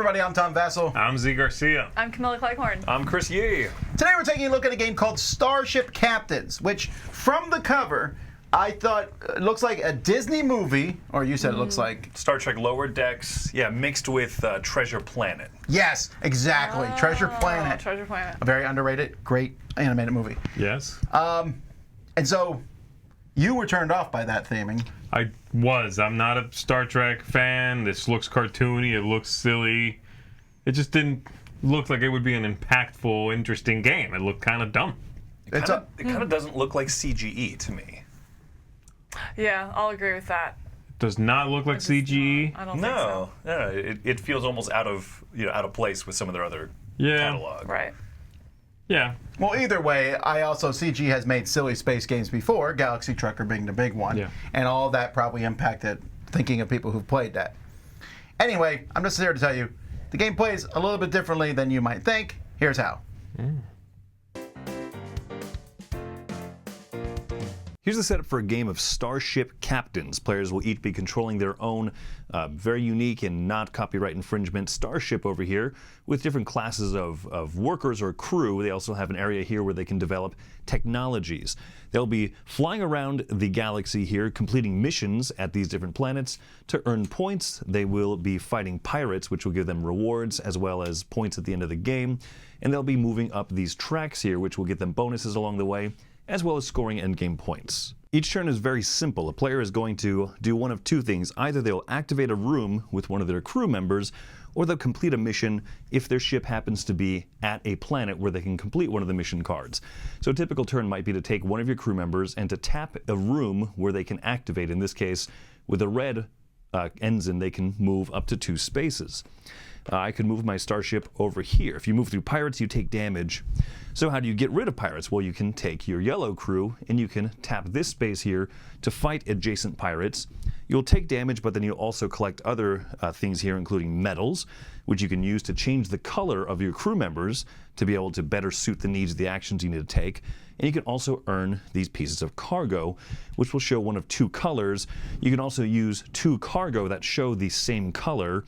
everybody, I'm Tom Vassell. I'm Z Garcia. I'm Camila Cleghorn. I'm Chris Yee. Today we're taking a look at a game called Starship Captains, which from the cover, I thought looks like a Disney movie, or you said it looks like... Star Trek Lower Decks, yeah, mixed with Treasure Planet. Yes, exactly. Treasure Planet. Treasure Planet. A very underrated, great animated movie. Yes. And so, you were turned off by that theming. I was. I'm not a Star Trek fan. This looks cartoony. It looks silly. It just didn't look like it would be an impactful, interesting game. It looked kind of dumb. It kind of doesn't look like CGE to me. Yeah, I'll agree with that. It does not look like CGE. I don't think so. No. It feels almost out of place with some of their other catalog. Right. Yeah. Well, either way, CG has made silly space games before, Galaxy Trucker being the big one, and all that probably impacted thinking of people who've played that. Anyway, I'm just here to tell you, the game plays a little bit differently than you might think. Here's how. Here's the setup for a game of Starship Captains. Players will each be controlling their own very unique and not copyright infringement starship over here with different classes of workers or crew. They also have an area here where they can develop technologies. They'll be flying around the galaxy here, completing missions at these different planets to earn points. They will be fighting pirates, which will give them rewards as well as points at the end of the game. And they'll be moving up these tracks here, which will get them bonuses along the way, as well as scoring endgame points. Each turn is very simple. A player is going to do one of two things. Either they'll activate a room with one of their crew members, or they'll complete a mission if their ship happens to be at a planet where they can complete one of the mission cards. So a typical turn might be to take one of your crew members and to tap a room where they can activate. In this case, with a red ensign, they can move up to 2 spaces. I could move my starship over here. If you move through pirates, you take damage. So how do you get rid of pirates? Well, you can take your yellow crew and you can tap this space here to fight adjacent pirates. You'll take damage, but then you'll also collect other things here, including medals, which you can use to change the color of your crew members to be able to better suit the needs of the actions you need to take. And you can also earn these pieces of cargo, which will show one of 2 colors. You can also use 2 cargo that show the same color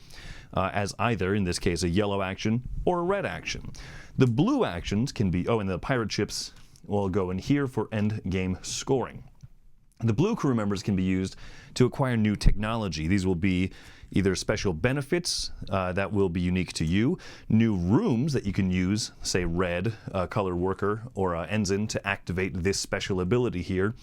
as either, in this case, a yellow action or a red action. The blue actions can be, and the pirate ships will go in here for end game scoring. The blue crew members can be used to acquire new technology. These will be either special benefits that will be unique to you, new rooms that you can use, say red color worker or ensign to activate this special ability here,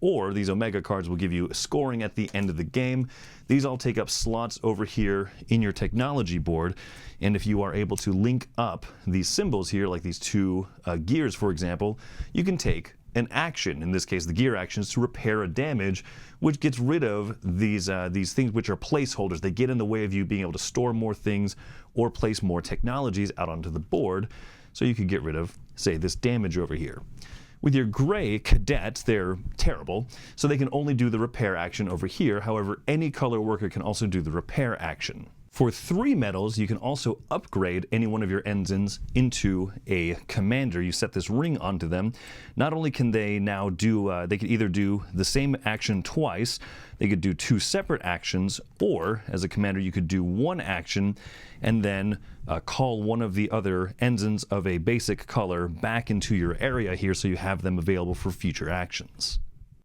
or these Omega cards will give you scoring at the end of the game. These all take up slots over here in your technology board, and if you are able to link up these symbols here, like these 2 gears, for example, you can take an action, in this case the gear actions, to repair a damage, which gets rid of these things which are placeholders. They get in the way of you being able to store more things or place more technologies out onto the board, so you could get rid of, say, this damage over here. With your gray cadets, they're terrible, so they can only do the repair action over here. However, any color worker can also do the repair action. For 3 medals, you can also upgrade any one of your ensigns into a commander. You set this ring onto them. Not only can they now do, they could either do the same action twice, they could do 2 separate actions, or as a commander you could do 1 action and then call one of the other ensigns of a basic color back into your area here so you have them available for future actions.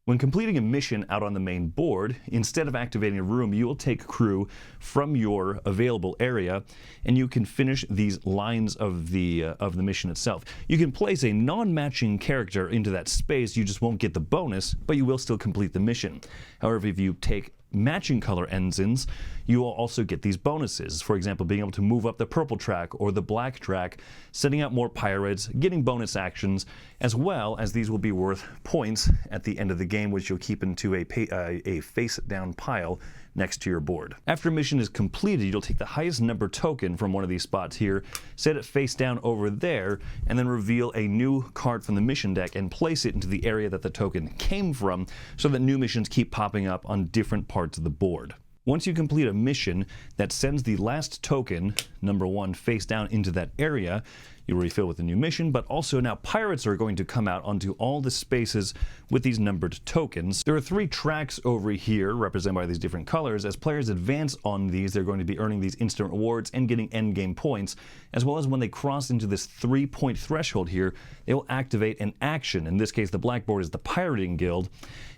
When completing a mission out on the main board, instead of activating a room, you will take crew from your available area, and you can finish these lines of the mission itself. You can place a non-matching character into that space. You just won't get the bonus, but you will still complete the mission. However, if you take matching color ensigns, you will also get these bonuses. For example, being able to move up the purple track or the black track, setting out more pirates, getting bonus actions, as well as these will be worth points at the end of the game, which you'll keep into a face-down pile next to your board. After a mission is completed, you'll take the highest number token from one of these spots here, set it face down over there, and then reveal a new card from the mission deck and place it into the area that the token came from, so that new missions keep popping up on different parts of the board. Once you complete a mission that sends the last token, number 1, face down into that area, you'll refill with a new mission, but also now pirates are going to come out onto all the spaces with these numbered tokens. There are 3 tracks over here represented by these different colors. As players advance on these, they're going to be earning these instant rewards and getting endgame points, as well as when they cross into this 3-point threshold here, they will activate an action. In this case, the blackboard is the Pirating Guild,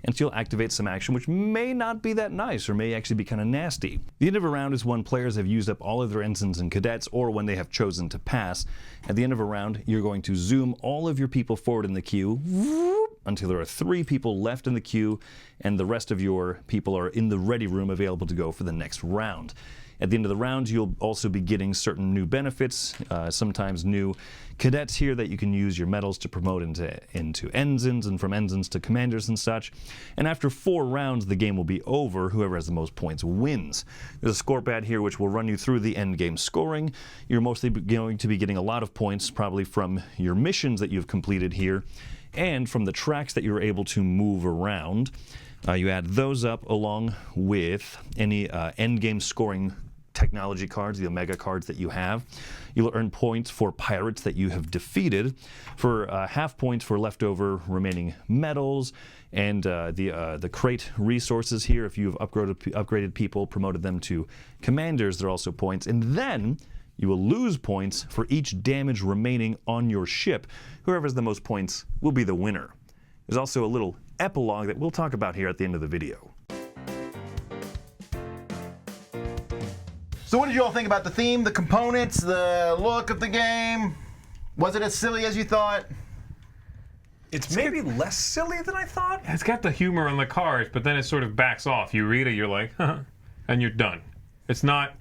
and so you'll activate some action which may not be that nice or may actually be kind of nasty. The end of a round is when players have used up all of their ensigns and cadets, or when they have chosen to pass. At the end of a round, you're going to zoom all of your people forward in the queue until there are 3 people left in the queue, and the rest of your people are in the ready room available to go for the next round. At the end of the round, you'll also be getting certain new benefits, sometimes new cadets here that you can use your medals to promote into ensigns, and from ensigns to commanders and such. And after 4 rounds, the game will be over. Whoever has the most points wins. There's a score pad here which will run you through the end game scoring. You're mostly going to be getting a lot of points, probably from your missions that you've completed here, and from the tracks that you're able to move around. You add those up along with any end game scoring technology cards, the Omega cards that you have. You'll earn points for pirates that you have defeated, for half points for leftover remaining medals, and the crate resources here. If you've upgraded people, promoted them to commanders, there are also points. And then you will lose points for each damage remaining on your ship. Whoever has the most points will be the winner. There's also a little epilogue that we'll talk about here at the end of the video. So what did you all think about the theme, the components, the look of the game? Was it as silly as you thought? It's maybe less silly than I thought. It's got the humor on the cards, but then it sort of backs off. You read it, you're like, huh, and you're done. It's not,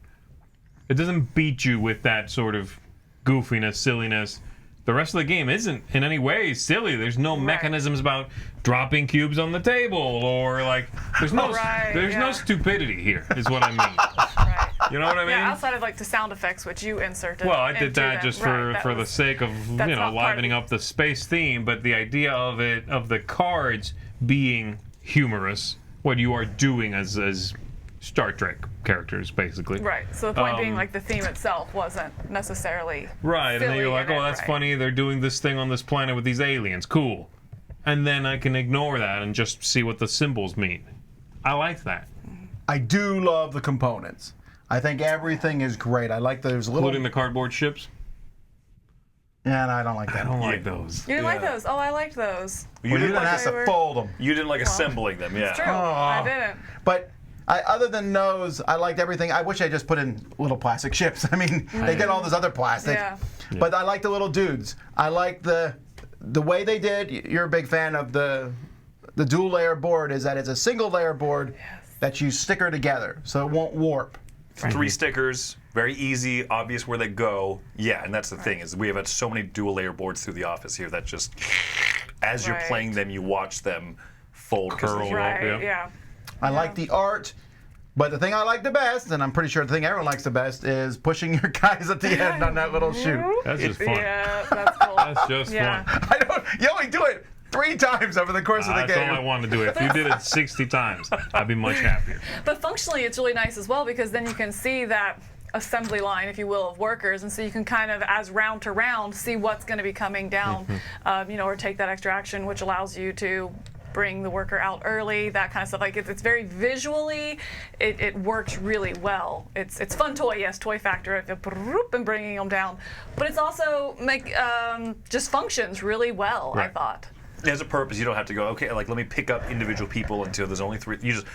it doesn't beat you with that sort of goofiness, silliness. The rest of the game isn't in any way silly. There's no mechanisms about dropping cubes on the table, or like, there's no no stupidity here, is what I mean. You know what I mean? Yeah, outside of like the sound effects which you inserted. Well, I did that them. just for the sake of, you know, livening up the space theme, but the idea of the cards being humorous, what you are doing as Star Trek characters, basically. Right. So the point being, like, the theme itself wasn't necessarily right, and then you're like, oh, that's funny. They're doing this thing on this planet with these aliens. Cool. And then I can ignore that and just see what the symbols mean. I like that. I do love the components. I think everything is great. I like those little... Including the cardboard ships? Yeah, no, I don't like that. I don't like those. You didn't like those? Oh, I liked those. Well, you didn't have to fold them. You didn't like assembling them, yeah. It's true. I didn't. But other than those, I liked everything. I wish I just put in little plastic ships. I mean, they get all this other plastic. Yeah. But I like the little dudes. I like the way they did. You're a big fan of the dual layer board, is that it's a single layer board that you sticker together so it won't warp. 3 stickers, very easy, obvious where they go. Yeah, and that's the thing, is we have had so many dual layer boards through the office here that just, as you're playing them, you watch them fold. Curl. Right, yeah. I like the art, but the thing I like the best, and I'm pretty sure the thing everyone likes the best, is pushing your guys at the end on that little chute. That's just fun. Yeah, that's cool. That's just fun. You only do it 3 times over the course of the game. That's all I wanted to do. If you did it 60 times, I'd be much happier. But functionally, it's really nice as well, because then you can see that assembly line, if you will, of workers, and so you can kind of, as round to round, see what's going to be coming down, you know, or take that extra action, which allows you to bring the worker out early, that kind of stuff. Like it's very visually, it works really well. It's fun toy, yes, toy factor and bringing them down, but it's also just functions really well. I thought. It has a purpose. You don't have to go, okay, like let me pick up individual people until there's only 3. You just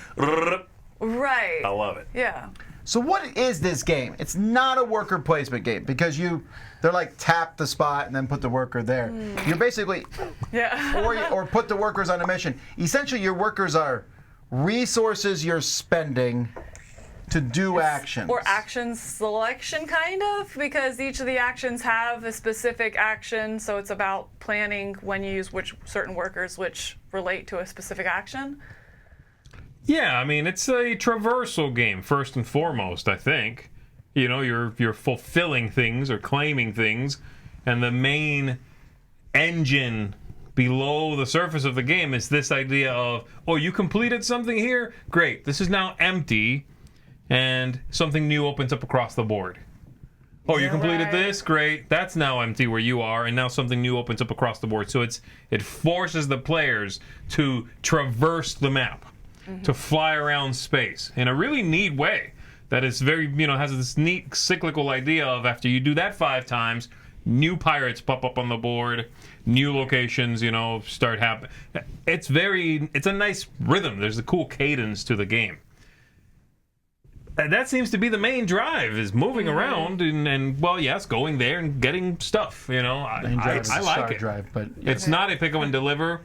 right. I love it. Yeah. So what is this game? It's not a worker placement game, because they're like tap the spot and then put the worker there. You're basically or put the workers on a mission. Essentially, your workers are resources you're spending to do actions. Or action selection, kind of, because each of the actions have a specific action, so it's about planning when you use which certain workers which relate to a specific action. Yeah, I mean, it's a traversal game, first and foremost, I think. You know, you're fulfilling things or claiming things, and the main engine below the surface of the game is this idea of, oh, you completed something here? Great, this is now empty, and something new opens up across the board. Oh, you completed Right. this? Great. That's now empty where you are, and now something new opens up across the board. So it forces the players to traverse the map, to fly around space in a really neat way. That is very, has this neat cyclical idea of after you do that 5 times, new pirates pop up on the board, new locations, start happening. It's a nice rhythm. There's a cool cadence to the game. And that seems to be the main drive, is moving around and well, yes, going there and getting stuff. Main drive is I the like Star it. Drive, but It's not a pick up and deliver,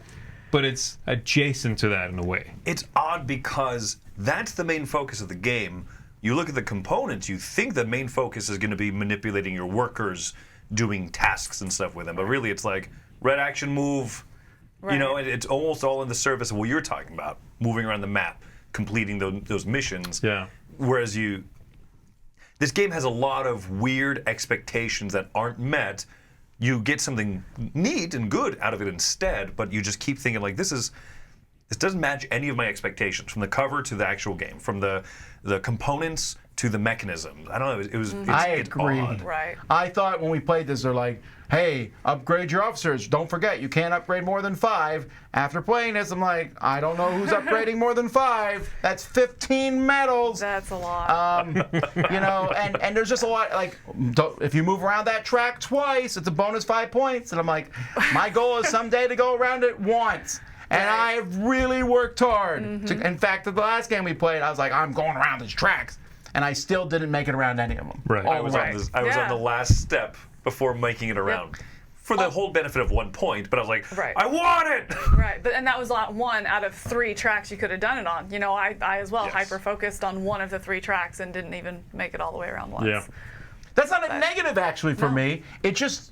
but it's adjacent to that in a way. It's odd because that's the main focus of the game. You look at the components, you think the main focus is going to be manipulating your workers, doing tasks and stuff with them, but really it's like red action move. Right. It's almost all in the service of what you're talking about, moving around the map, completing those missions. Yeah. Whereas this game has a lot of weird expectations that aren't met. You get something neat and good out of it instead, but you just keep thinking like this doesn't match any of my expectations, from the cover to the actual game, from the components to the mechanisms. I don't know. It's agreed. odd. Right. I thought when we played this, they're like, hey, upgrade your officers. Don't forget, you can't upgrade more than 5. After playing this, I'm like, I don't know who's upgrading more than 5. That's 15 medals. That's a lot. And there's just a lot, like, if you move around that track twice, it's a bonus 5 points. And I'm like, my goal is someday to go around it once. And I have really worked hard. In fact, the last game we played, I was like, I'm going around these tracks. And I still didn't make it around any of them. Right. I was on the last step before making it around. For the whole benefit of 1 point, but I was like, Right. I want it! Right, and that was one out of 3 tracks you could have done it on. I as well Yes. hyper-focused on one of the 3 tracks and didn't even make it all the way around once. Yeah. That's not a negative, actually, for me. It just,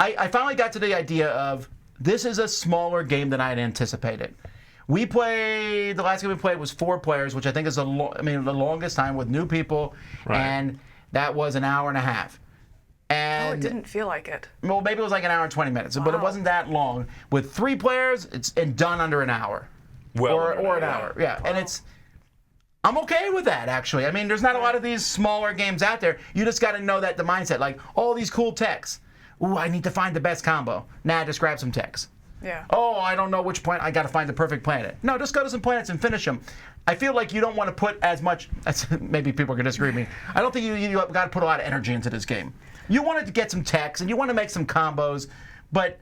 I finally got to the idea of, this is a smaller game than I had anticipated. The last game we played was 4 players, which I think is the longest time with new people, Right. and that was an hour and a half. Oh, And it didn't feel like it. well, maybe it was like an hour and 20 minutes, but it Wow. wasn't that long. With 3 players, it's done under an hour. Well, or an hour. Yeah. And I'm okay with that, actually. I mean, there's not a lot of these smaller games out there. You just got to know that the mindset, like all these cool techs. Ooh, I need to find the best combo. Nah, just grab some techs. Yeah. Oh, I don't know which planet. I got to find the perfect planet. No, just go to some planets and finish them. I feel like you don't want to put as much. Maybe people can disagree with me. I don't think you got to put a lot of energy into this game. You wanted to get some techs and you want to make some combos, but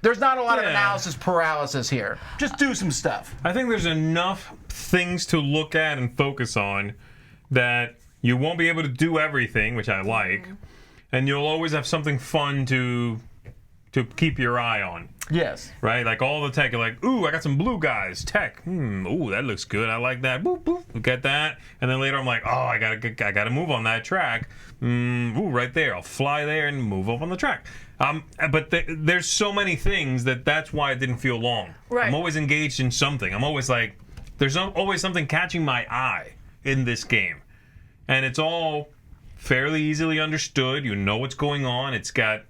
there's not a lot of analysis paralysis here. Just do some stuff. I think there's enough things to look at and focus on that you won't be able to do everything, which I like, and you'll always have something fun to keep your eye on. Yes. Right? Like all the tech, you're like, ooh, I got some blue guys, tech. Ooh, that looks good. I like that. Boop, boop. Get that. And then later I'm like, oh, I gotta move on that track. Ooh, right there. I'll fly there and move up on the track. But there's so many things that's why it didn't feel long. Right. I'm always engaged in something. I'm always like, there's always something catching my eye in this game. And it's all fairly easily understood. You know what's going on. It's got,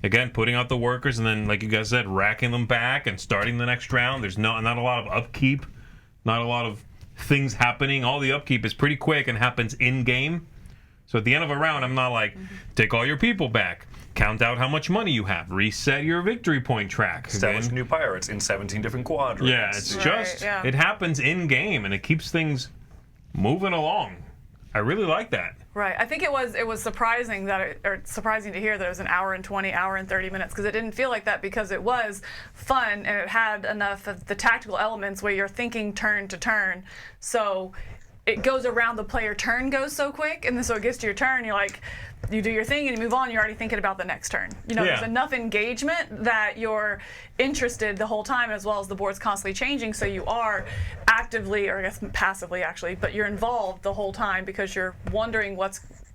again, putting out the workers and then, like you guys said, racking them back and starting the next round. There's not a lot of upkeep, not a lot of things happening. All the upkeep is pretty quick and happens in-game. So at the end of a round, I'm not like, take all your people back, count out how much money you have, reset your victory point track. Establish new pirates in 17 different quadrants. Yeah, it's it happens in-game and it keeps things moving along. I really like that. Right. I think it was surprising surprising to hear that it was an hour and 20, hour and 30 minutes, because it didn't feel like that, because it was fun and it had enough of the tactical elements where you're thinking turn to turn. So it goes around, the player turn goes so quick, and then so it gets to your turn, you're like, you do your thing and you move on, you're already thinking about the next turn. There's enough engagement that you're interested the whole time, as well as the board's constantly changing, so you are actively, or I guess passively actually, but you're involved the whole time because you're wondering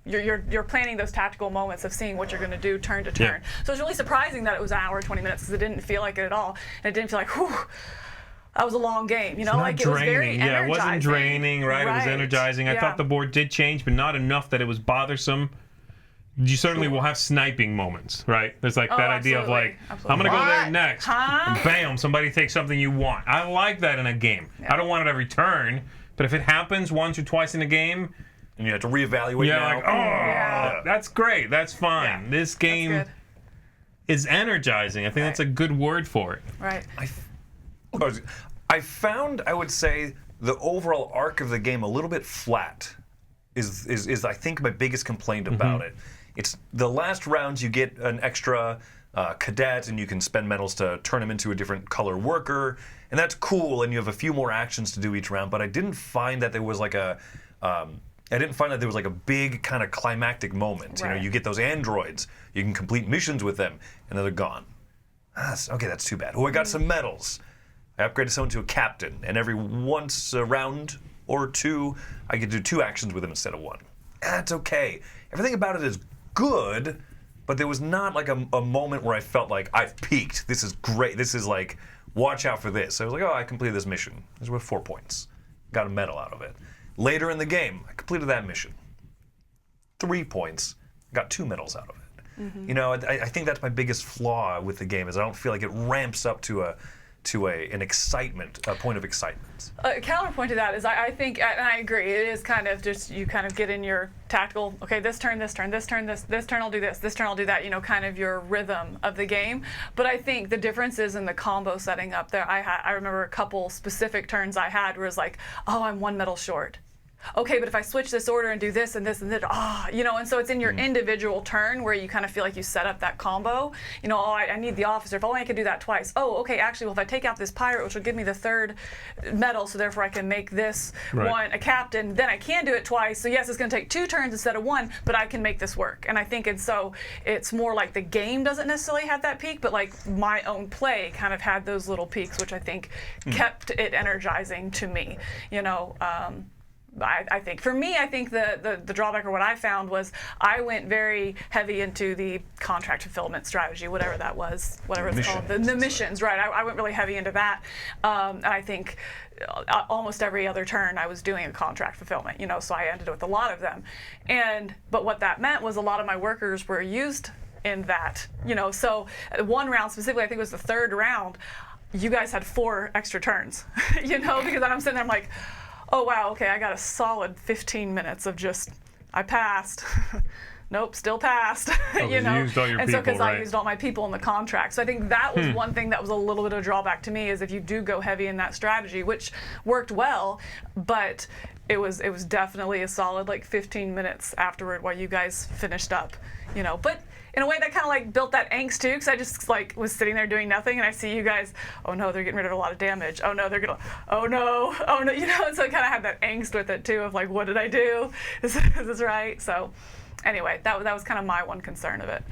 you're planning those tactical moments of seeing what you're going to do turn to turn. So it's really surprising that it was an hour 20 minutes, because it didn't feel like it at all, and it didn't feel like, whew, that was a long game, It was very energizing. Yeah, it wasn't draining, right? It was energizing. I thought the board did change, but not enough that it was bothersome. You certainly will have sniping moments, right? There's like that idea of like, I'm going to go there next. And bam, somebody takes something you want. I like that in a game. I don't want it every turn, but if it happens once or twice in a game, and you have to reevaluate Yeah, now. like, oh, that's great. That's fine. Yeah, This game that's is energizing. I think that's a good word for it. Right. I found, I would say, the overall arc of the game a little bit flat. Is I think my biggest complaint about it. It's the last rounds you get an extra cadet and you can spend medals to turn him into a different color worker, and that's cool. And you have a few more actions to do each round. But I didn't find that there was like a big kind of climactic moment. Right. You know, you get those androids, you can complete missions with them, and then they're gone. Okay, that's too bad. Oh, I got some medals. I upgraded someone to a captain, and every once a round or two, I could do 2 actions with him instead of 1. That's okay. Everything about it is good, but there was not like a moment where I felt like I've peaked. This is great. This is like, watch out for this. I was like, oh, I completed this mission. This was worth 4 points. Got a medal out of it. Later in the game, I completed that mission. 3 points. Got 2 medals out of it. You know, I think that's my biggest flaw with the game is I don't feel like it ramps up to an excitement, a point of excitement. A counterpoint to that is I think, and I agree, it is kind of just you kind of get in your tactical, okay, this turn, this turn, this turn, this turn I'll do this turn I'll do that, you know, kind of your rhythm of the game. But I think the difference is in the combo setting up there. I remember a couple specific turns I had where it was like, oh, I'm 1 medal short. Okay, but if I switch this order and do this and this and that, you know, and so it's in your individual turn where you kind of feel like you set up that combo. You know, oh, I need the officer. If only I could do that twice. Oh, okay, actually, well, if I take out this pirate, which will give me the 3rd medal, so therefore I can make this one a captain, then I can do it twice. So yes, it's going to take 2 turns instead of 1, but I can make this work. And I think it's more like the game doesn't necessarily have that peak, but like my own play kind of had those little peaks, which I think kept it energizing to me. You know. I think for me, I think the drawback or what I found was I went very heavy into the contract fulfillment strategy, whatever that was, whatever it's called, the missions, right? I went really heavy into that, and I think almost every other turn I was doing a contract fulfillment, you know, so I ended up with a lot of them, but what that meant was a lot of my workers were used in that, you know, so one round specifically, I think it was the 3rd round, you guys had 4 extra turns, you know, because then I'm sitting there, I'm like, oh, wow, okay, I got a solid 15 minutes of just, I passed. Nope, still passed. You know, you used all your and so people, because right. I used all my people in the contract. So I think that was one thing that was a little bit of a drawback to me is if you do go heavy in that strategy, which worked well, but it was definitely a solid like 15 minutes afterward while you guys finished up, you know. But in a way that kind of like built that angst too, because I just like was sitting there doing nothing, and I see you guys, oh no, they're getting rid of a lot of damage. Oh no, they're gonna, oh no, you know. And so I kind of had that angst with it too of like, what did I do? Is this right? So anyway, that was kind of my one concern of it.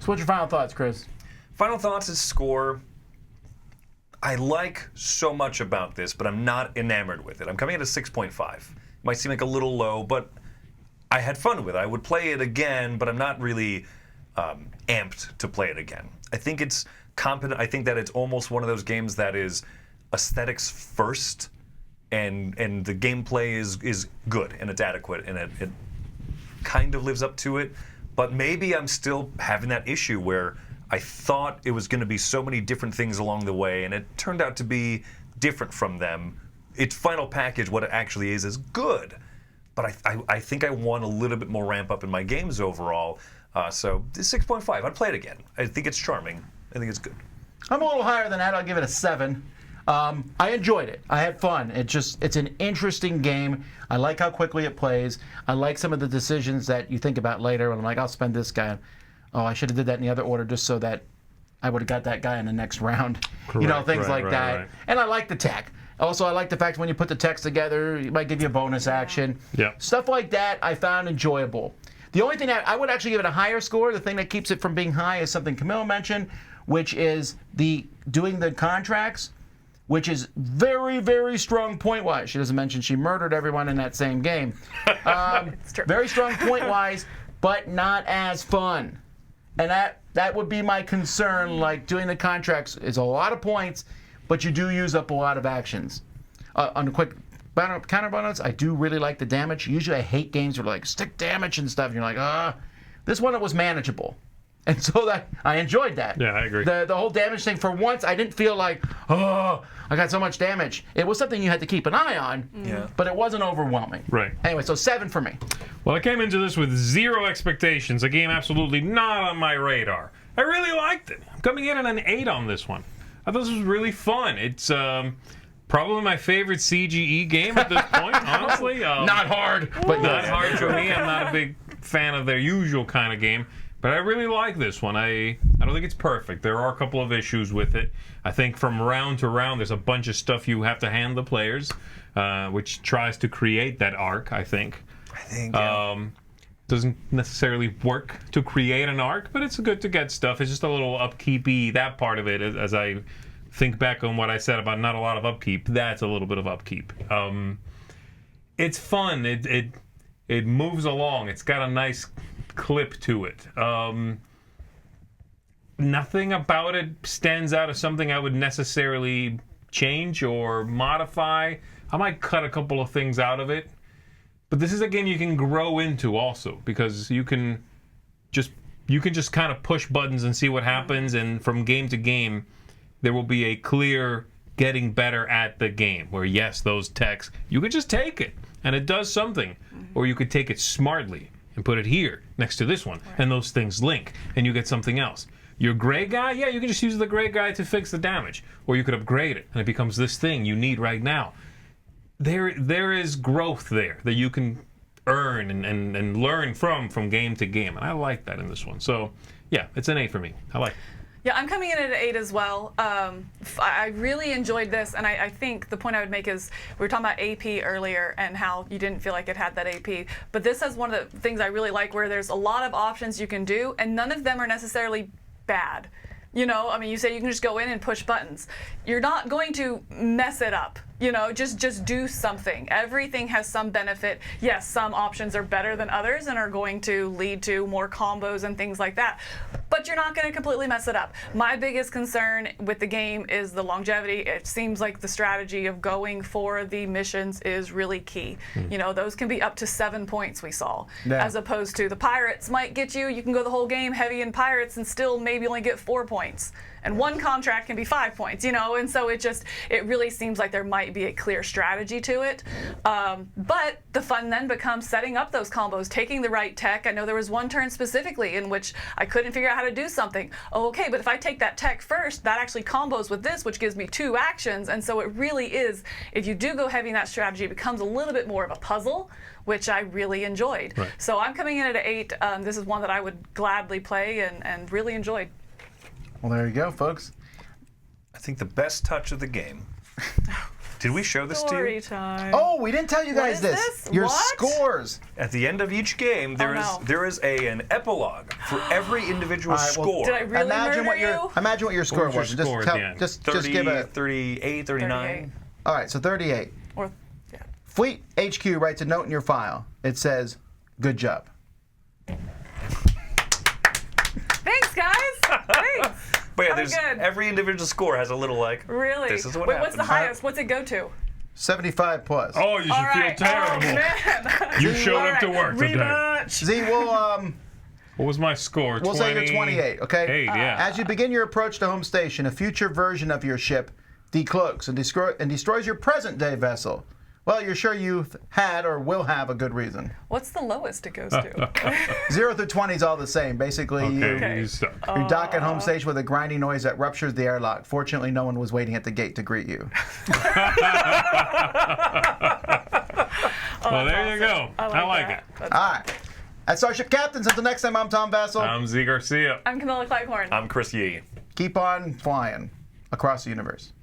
So what's your final thoughts, Chris? Final thoughts is score. I like so much about this, but I'm not enamored with it. I'm coming at a 6.5. Might seem like a little low, but I had fun with it. I would play it again, but I'm not really amped to play it again. I think it's competent. I think that it's almost one of those games that is aesthetics first, and the gameplay is good and it's adequate and it kind of lives up to it. But maybe I'm still having that issue where I thought it was going to be so many different things along the way, and it turned out to be different from them. Its final package, what it actually is good. But I think I want a little bit more ramp up in my games overall. So this 6.5, I'd play it again. I think it's charming. I think it's good. I'm a little higher than that. I'll give it a 7. I enjoyed it. I had fun. It's an interesting game. I like how quickly it plays. I like some of the decisions that you think about later. When I'm like, I'll spend this guy. Oh, I should have did that in the other order just so that I would have got that guy in the next round. Correct, you know, things right, like right, that. right. And I like the tech. Also, I like the fact when you put the text together, it might give you a bonus action. Yeah. Stuff like that I found enjoyable. The only thing that I would actually give it a higher score, the thing that keeps it from being high is something Camila mentioned, which is doing the contracts, which is very, very strong point-wise. She doesn't mention she murdered everyone in that same game. It's true. Very strong point-wise, but not as fun. And that would be my concern. Like, doing the contracts is a lot of points, but you do use up a lot of actions. On a quick counter bonus, I do really like the damage. Usually I hate games where like stick damage and stuff, and you're like, this one, it was manageable. And so that I enjoyed that. Yeah, I agree. The whole damage thing, for once, I didn't feel like, oh, I got so much damage. It was something you had to keep an eye on, but it wasn't overwhelming. Right. Anyway, so 7 for me. Well, I came into this with 0 expectations, a game absolutely not on my radar. I really liked it. I'm coming in at an 8 on this one. I thought this was really fun. It's probably my favorite CGE game at this point, honestly. Not hard, but Not hard for me. I'm not a big fan of their usual kind of game. But I really like this one. I don't think it's perfect. There are a couple of issues with it. I think from round to round, there's a bunch of stuff you have to hand the players, which tries to create that arc, I think. Doesn't necessarily work to create an arc, but it's good to get stuff. It's just a little upkeepy, that part of it, as I think back on what I said about not a lot of upkeep. That's a little bit of upkeep. It's fun. It moves along. It's got a nice clip to it. Nothing about it stands out as something I would necessarily change or modify. I might cut a couple of things out of it. But this is a game you can grow into also, because you can just kind of push buttons and see what happens, and from game to game there will be a clear getting better at the game, where yes, those techs, you could just take it and it does something, or you could take it smartly and put it here next to this one, and those things link and you get something else. Your gray guy, yeah, you can just use the gray guy to fix the damage, or you could upgrade it and it becomes this thing you need right now. There is growth there that you can earn and learn from game to game, and I like that in this one. So yeah, it's an 8 for me. I like it. Yeah, I'm coming in at an 8 as well. I really enjoyed this, and I think the point I would make is, we were talking about AP earlier and how you didn't feel like it had that AP, but this has one of the things I really like, where there's a lot of options you can do, and none of them are necessarily bad. You know, I mean, you say you can just go in and push buttons. You're not going to mess it up. You know, just do something. Everything has some benefit. Yes, some options are better than others and are going to lead to more combos and things like that. But you're not going to completely mess it up. My biggest concern with the game is the longevity. It seems like the strategy of going for the missions is really key. You know, those can be up to 7 points we saw, as opposed to the pirates might get you can go the whole game heavy in pirates and still maybe only get 4 points. And one contract can be 5 points, you know, and so it really seems like there might be a clear strategy to it. But the fun then becomes setting up those combos, taking the right tech. I know there was one turn specifically in which I couldn't figure out how to do something. Oh, okay, but if I take that tech first, that actually combos with this, which gives me 2 actions. And so it really is, if you do go heavy in that strategy, it becomes a little bit more of a puzzle, which I really enjoyed. Right. So I'm coming in at an 8. This is one that I would gladly play and really enjoyed. Well, there you go, folks. I think the best touch of the game. Did we show this to you? Story time. Oh, we didn't tell you guys What is this? Your What? scores. At the end of each game, there is an epilogue for every individual All right, well, score. Did I really Imagine murder what your you? imagine what your score was your was. score at the end? Just 30, give a 38, 39. 38. All right, so 38. Or, yeah. Fleet HQ writes a note in your file. It says, "Good job." Thanks, guys. Thanks. But yeah, I'm there's good. every individual score has a little like. Really? This is what Wait, happened. what's the highest? What's it go to? 75 plus. Oh, you should All feel right. terrible. Oh, man. You showed up to All work today. Rematch. Z, What was my score? we'll say you're 28, okay? 8, yeah. As you begin your approach to home station, a future version of your ship decloaks and destroys your present-day vessel. Well, you're sure you've had or will have a good reason. What's the lowest it goes to? 0 through 20 is all the same. Basically, Okay, you suck. you dock at home station with a grinding noise that ruptures the airlock. Fortunately, no one was waiting at the gate to greet you. Well, there you go. I like it. That's All right. At Starship Captains, until next time, I'm Tom Vassell. I'm Z Garcia. I'm Camila Cleghorn. I'm Chris Yee. Keep on flying across the universe.